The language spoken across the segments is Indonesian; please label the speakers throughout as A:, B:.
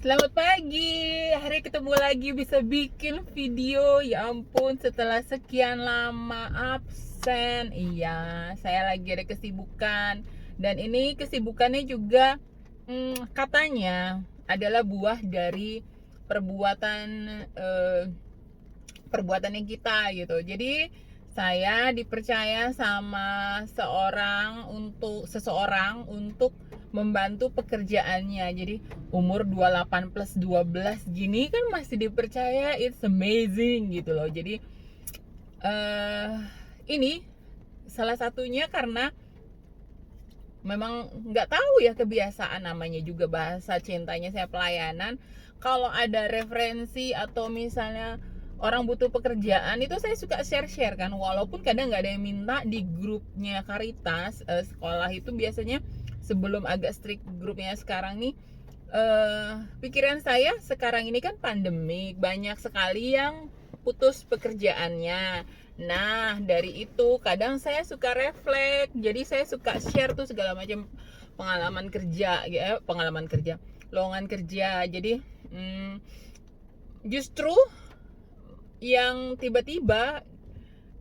A: Selamat pagi, hari ketemu lagi bisa bikin video. Ya ampun, setelah sekian lama absen. Iya, saya lagi ada kesibukan. Dan ini kesibukannya juga katanya adalah buah dari perbuatan eh, perbuatannya kita gitu. Jadi saya dipercaya sama seseorang untuk membantu pekerjaannya. Jadi umur 28 plus 12 gini kan masih dipercaya, it's amazing gitu loh. Jadi eh ini salah satunya karena memang nggak tahu ya, kebiasaan namanya juga bahasa cintanya saya pelayanan. Kalau ada referensi atau misalnya orang butuh pekerjaan, itu saya suka share-share kan, walaupun kadang nggak ada yang minta di grupnya Karitas sekolah. Itu biasanya sebelum agak strict grupnya sekarang nih, pikiran saya sekarang ini kan pandemi, banyak sekali yang putus pekerjaannya. Nah, dari itu kadang saya suka refleks, jadi saya suka share tuh segala macam pengalaman kerja, ya, lowongan kerja. Jadi justru yang tiba-tiba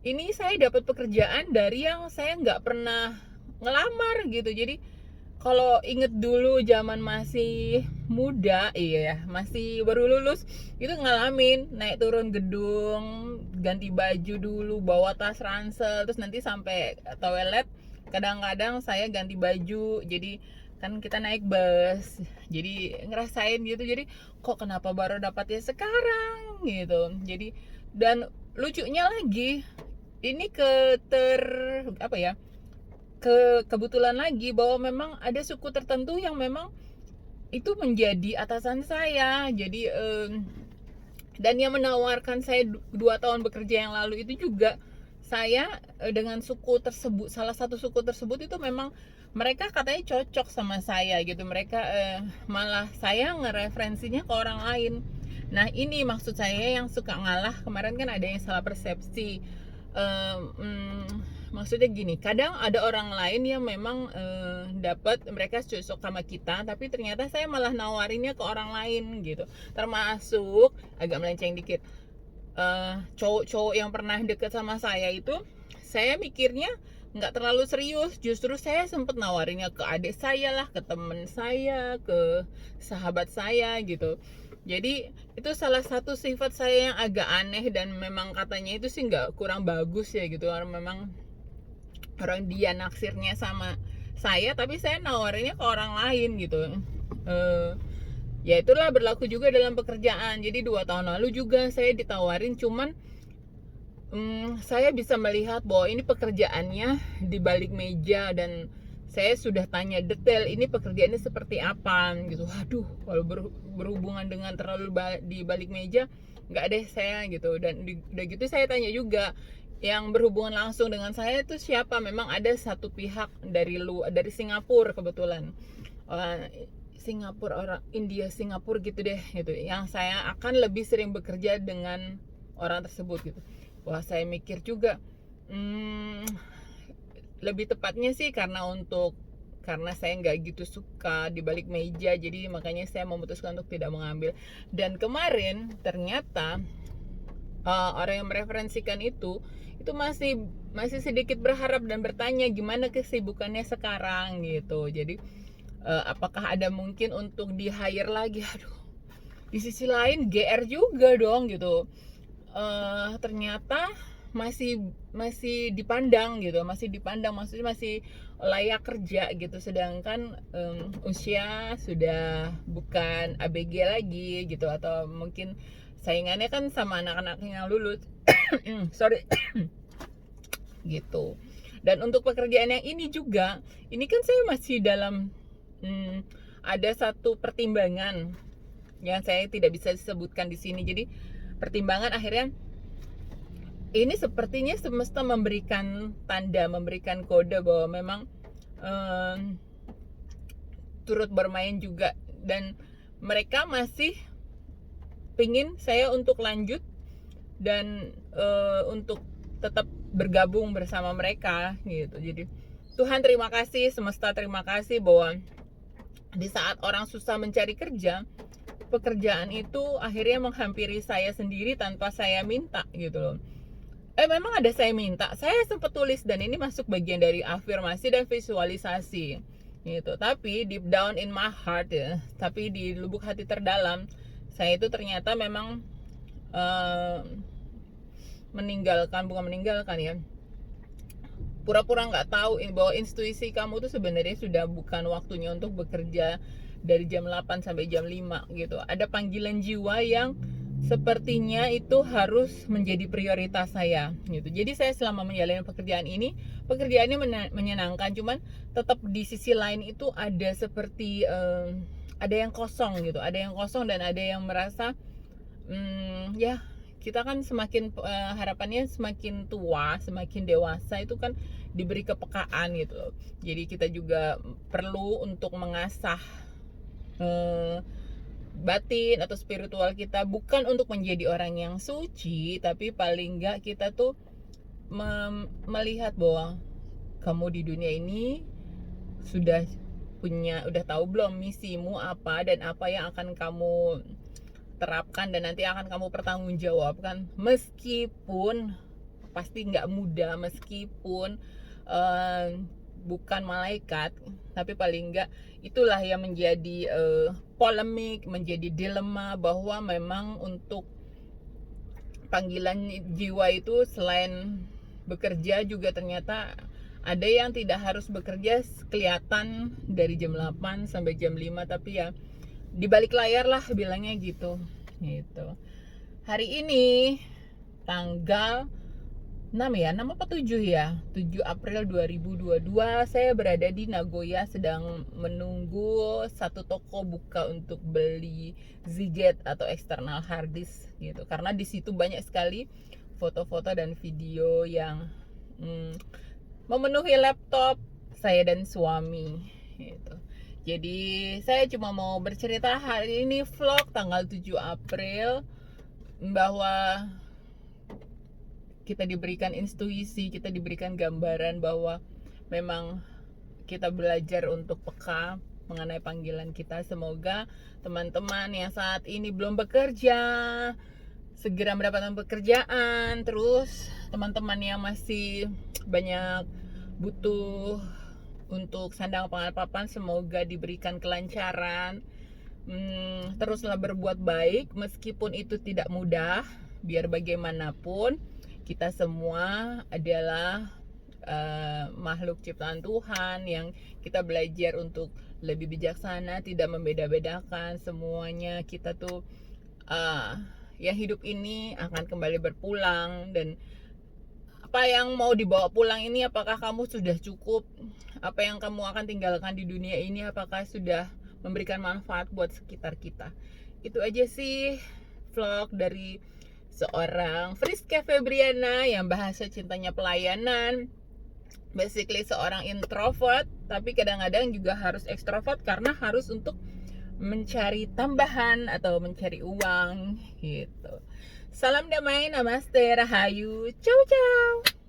A: ini saya dapat pekerjaan dari yang saya nggak pernah ngelamar gitu. Jadi kalau inget dulu zaman masih muda, iya ya, masih baru lulus, itu ngalamin naik turun gedung, ganti baju dulu, bawa tas ransel, terus nanti sampai toilet kadang-kadang saya ganti baju. Jadi kan kita naik bus, jadi ngerasain gitu. Jadi kok kenapa baru dapatnya sekarang gitu. Jadi, dan lucunya lagi, ini apa ya, kebetulan lagi bahwa memang ada suku tertentu yang memang itu menjadi atasan saya. Jadi dan yang menawarkan saya 2 tahun bekerja yang lalu itu juga saya dengan suku tersebut, salah satu suku tersebut itu memang mereka katanya cocok sama saya gitu. Mereka malah saya ngereferensinya ke orang lain. Nah, ini maksud saya yang suka ngalah. Kemarin kan ada yang salah persepsi. Maksudnya gini, kadang ada orang lain yang memang dapat, mereka cocok sama kita, tapi ternyata saya malah nawarinnya ke orang lain gitu. Termasuk agak melenceng dikit, cowok-cowok yang pernah deket sama saya itu, saya mikirnya nggak terlalu serius. Justru saya sempet nawarinnya ke adik saya lah, ke temen saya, ke sahabat saya gitu. Jadi itu salah satu sifat saya yang agak aneh, dan memang katanya itu sih nggak kurang bagus ya gitu. Orang memang orang dia naksirnya sama saya, tapi saya nawarinnya ke orang lain gitu. Ya itulah berlaku juga dalam pekerjaan. Jadi 2 tahun lalu juga saya ditawarin, cuman saya bisa melihat bahwa ini pekerjaannya di balik meja, dan saya sudah tanya detail ini pekerjaannya seperti apa gitu. Waduh, kalau berhubungan dengan terlalu di balik meja, nggak deh saya gitu. Dan udah gitu saya tanya juga, yang berhubungan langsung dengan saya itu siapa. Memang ada satu pihak dari Singapura kebetulan, Singapura, orang India Singapura gitu deh gitu, yang saya akan lebih sering bekerja dengan orang tersebut gitu. Wah, saya mikir juga, lebih tepatnya sih karena saya nggak gitu suka di balik meja, jadi makanya saya memutuskan untuk tidak mengambil. Dan kemarin ternyata orang yang mereferensikan itu masih sedikit berharap dan bertanya gimana kesibukannya sekarang gitu. Jadi apakah ada mungkin untuk di hire lagi. Aduh, di sisi lain GR juga dong gitu. Ternyata masih dipandang gitu, maksudnya masih layak kerja gitu. Sedangkan usia sudah bukan ABG lagi gitu, atau mungkin saingannya kan sama anak-anak yang lulus. Sorry. Gitu. Dan untuk pekerjaan yang ini juga, ini kan saya masih dalam ada satu pertimbangan yang saya tidak bisa disebutkan di sini. Jadi pertimbangan akhirnya ini sepertinya semesta memberikan tanda, memberikan kode bahwa memang turut bermain juga, dan mereka masih pingin saya untuk lanjut dan untuk tetap bergabung bersama mereka gitu. Jadi Tuhan terima kasih, semesta terima kasih bahwa di saat orang susah mencari kerja, pekerjaan itu akhirnya menghampiri saya sendiri tanpa saya minta gitu loh. Memang ada saya minta, saya sempat tulis, dan ini masuk bagian dari afirmasi dan visualisasi gitu. Tapi deep down in my heart ya, tapi di lubuk hati terdalam, saya itu ternyata memang bukan meninggalkan ya, pura-pura nggak tahu bahwa intuisi kamu tuh sebenarnya sudah bukan waktunya untuk bekerja dari jam 8 sampai jam 5 gitu. Ada panggilan jiwa yang sepertinya itu harus menjadi prioritas saya gitu. Jadi saya selama menjalani pekerjaan ini, pekerjaannya menyenangkan, cuman tetap di sisi lain itu ada seperti ada yang kosong gitu, ada yang kosong dan ada yang merasa ya kita kan semakin harapannya semakin tua, semakin dewasa itu kan diberi kepekaan gitu loh. Jadi kita juga perlu untuk mengasah batin atau spiritual kita, bukan untuk menjadi orang yang suci, tapi paling enggak kita tuh melihat bahwa kamu di dunia ini udah tahu belum misimu apa dan apa yang akan kamu terapkan dan nanti akan kamu pertanggungjawabkan. Meskipun pasti nggak mudah, meskipun bukan malaikat, tapi paling enggak itulah yang menjadi polemik, menjadi dilema, bahwa memang untuk panggilan jiwa itu selain bekerja juga ternyata ada yang tidak harus bekerja kelihatan dari jam 8 sampai jam 5, tapi ya di balik layar lah bilangnya gitu. Hari ini tanggal 6 apa 7 ya? 7 April 2022, saya berada di Nagoya sedang menunggu satu toko buka untuk beli Seagate atau external hard disk gitu. Karena di situ banyak sekali foto-foto dan video yang memenuhi laptop saya dan suami gitu. Jadi saya cuma mau bercerita hari ini vlog tanggal 7 April bahwa kita diberikan intuisi, kita diberikan gambaran bahwa memang kita belajar untuk peka mengenai panggilan kita. Semoga teman-teman yang saat ini belum bekerja segera mendapatkan pekerjaan. Terus teman-teman yang masih banyak butuh untuk sandang pangan papan, semoga diberikan kelancaran. Teruslah berbuat baik meskipun itu tidak mudah. Biar bagaimanapun kita semua adalah makhluk ciptaan Tuhan yang kita belajar untuk lebih bijaksana, tidak membeda-bedakan semuanya. Kita tuh yang hidup ini akan kembali berpulang, dan apa yang mau dibawa pulang ini, apakah kamu sudah cukup? Apa yang kamu akan tinggalkan di dunia ini, apakah sudah memberikan manfaat buat sekitar kita? Itu aja sih vlog dari seorang Friska Febriana yang bahasa cintanya pelayanan. Basically seorang introvert, tapi kadang-kadang juga harus ekstrovert karena harus untuk mencari tambahan atau mencari uang gitu. Salam damai, namaste, rahayu, ciao ciao.